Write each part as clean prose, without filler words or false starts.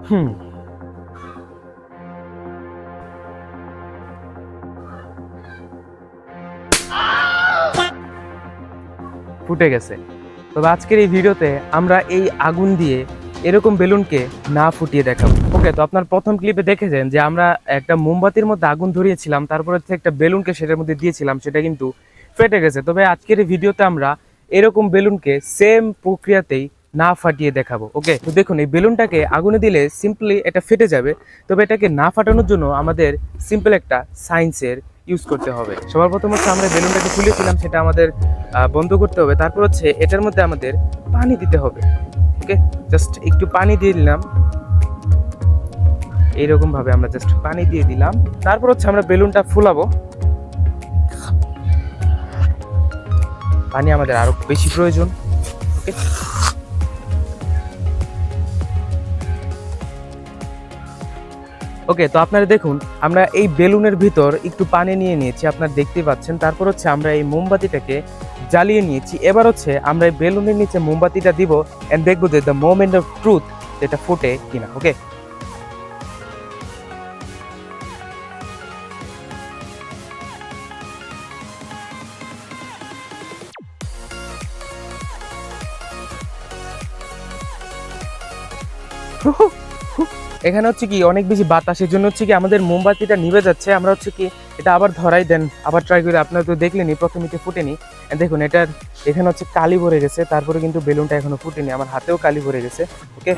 হুম ফুটে গেছে। তবে আজকের এই ভিডিওতে আমরা এই আগুন দিয়ে এরকম বেলুনকে না ফুটিয়ে দেখাবো। ওকে, তো আপনার প্রথম ক্লিপে দেখেছেন যে আমরা একটা মোমবাতির মধ্যে আগুন ধরিয়েছিলাম, তারপর হচ্ছে একটা বেলুনকে সেটার মধ্যে দিয়েছিলাম, সেটা কিন্তু ফেটে গেছে। তবে আজকের এই ভিডিওতে আমরা এরকম বেলুনকে সেম প্রক্রিয়াতেই না ফাটিয়ে দেখাবো। ওকে, তো দেখুন এই বেলুনটাকে আগুনে দিলে সিম্পলি এটা ফেটে যাবে। তবে এটাকে না ফাটানোর জন্য আমাদের সিম্পল একটা সায়েন্সের ইউজ করতে হবে। সবার প্রথম হচ্ছে আমরা বেলুনটাকে খুলেছিলাম, সেটা আমাদের বন্ধ করতে হবে। তারপর হচ্ছে এটার মধ্যে আমাদের পানি দিতে হবে। ওকে, জাস্ট একটু পানি দিয়ে দিলাম, এইরকম ভাবে আমরা জাস্ট পানি দিয়ে দিলাম। তারপর হচ্ছে আমরা বেলুনটা ফুলাবো। পানি আমাদের আরো বেশি প্রয়োজন। ওকে, ওকে, তো আপনারা দেখুন আমরা এই বেলুনের ভিতর একটু পানি নিয়ে নিয়েছি, আপনারা দেখতেই পাচ্ছেন। তারপর হচ্ছে আমরা এই মোমবাতিটাকে জ্বালিয়ে নিয়েছি। এবার হচ্ছে আমরা এই বেলুনের নিচে মোমবাতিটা দিব এন্ড দেখবো যে দ্য মোমেন্ট অফ ট্রুথ যেটা ফুটে কিনা। ওকে, এখানে হচ্ছে কি অনেক বেশি বাতাসের জন্য হচ্ছে কি আমাদের মোমবাতিটা নিভে যাচ্ছে। আমরা হচ্ছে কি এটা আবার ধরাই দেন, আবার ট্রাই করে। আপনারা তো দেখলেনি প্রথমে ফুটেনি। দেখুন এটার এখানে হচ্ছে কালি ভরে গেছে, তারপরে কিন্তু বেলুনটা এখনো ফুটেনি। আমার হাতেও কালি ভরে গেছে। ওকে,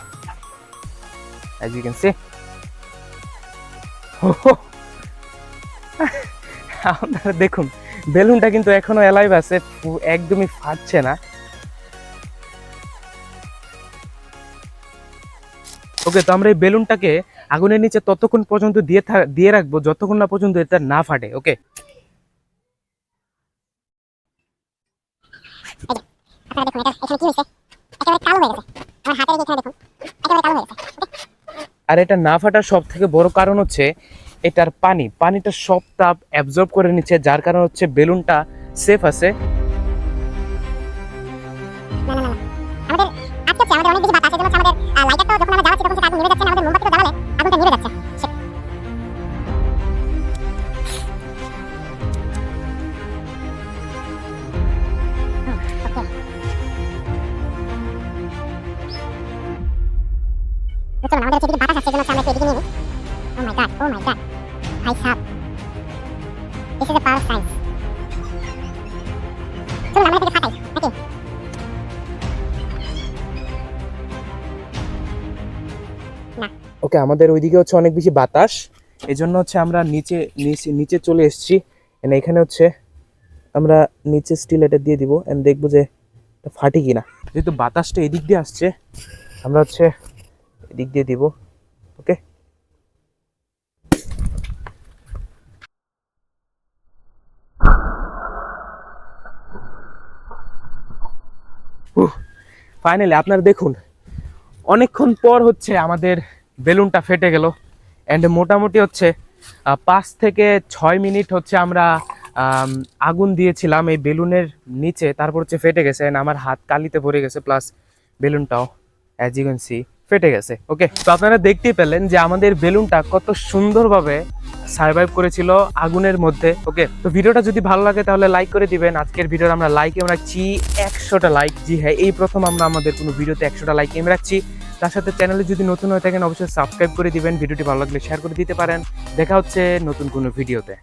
অ্যাজ ইউ ক্যান সি। আপনারা দেখুন বেলুনটা কিন্তু এখনো অ্যালাইভ আছে, একদমই ফাটছে না। ওকে, তো আমরা এই বেলুনটাকে আগুনের নিচে ততক্ষণ পর্যন্ত দিয়ে রাখবো যতক্ষণ না পর্যন্ত এটা না ফাটে। ওকে, আর এটা না ফাটার সব থেকে বড় কারণ হচ্ছে এটার পানিটা সব তাপ অ্যাবজর্ব করে নিচ্ছে, যার কারণ হচ্ছে বেলুনটা সেফ আছে। চলুন আমাদের হচ্ছে বাতাস আসছে, জন্য আমরা একটু এদিকে নিয়ে নিই। ও মাই গড, ও মাই গড, ভাই সাহেব, this is a power science. চলুন আমরা এটাকে ফাটাই নাকি? না, ওকে, আমাদের ওইদিকে হচ্ছে অনেক বেশি বাতাস, এজন্য হচ্ছে আমরা নিচে নিচে চলে এসেছি। এখানে হচ্ছে আমরা নিচে স্টিল এটা দিয়ে দিব এন্ড দেখবো যে এটা ফাটি কিনা। যেহেতু বাতাসটা এদিক দিয়ে আসছে, আমরা হচ্ছে এদিক দিয়ে দিব। ওকে, ফাইনালি আপনারা দেখুন অনেকক্ষণ পর হচ্ছে আমাদের বেলুনটা ফেটে গেল। অ্যান্ড মোটামুটি হচ্ছে 5 থেকে 6 মিনিট হচ্ছে আমরা আগুন দিয়েছিলাম এই বেলুনের নিচে, তারপর হচ্ছে ফেটে গেছে। অ্যান্ড আমার হাত কালিতে ভরে গেছে, প্লাস বেলুনটাও অ্যাজ ইউ ক্যান সি ফেটে গেছে। ওকে, তো আপনারা দেখতেই পেলেন যে আমাদের বেলুনটা কত সুন্দরভাবে সার্ভাইভ করেছিল আগুনের মধ্যে। ওকে, তো ভিডিওটা যদি ভালো লাগে তাহলে লাইক করে দিবেন। আজকের ভিডিওর আমরা লাইক এম রাখছি 100টা লাইক। জি হ্যাঁ, এই প্রথম আমরা আমাদের কোনো ভিডিওতে 100টা লাইক এম রাখছি। তার সাথে চ্যানেলে যদি নতুন হয়ে থাকেন অবশ্যই সাবস্ক্রাইব করে দিবেন। ভিডিওটি ভালো লাগলে শেয়ার করে দিতে পারেন। দেখা হচ্ছে নতুন কোনো ভিডিওতে।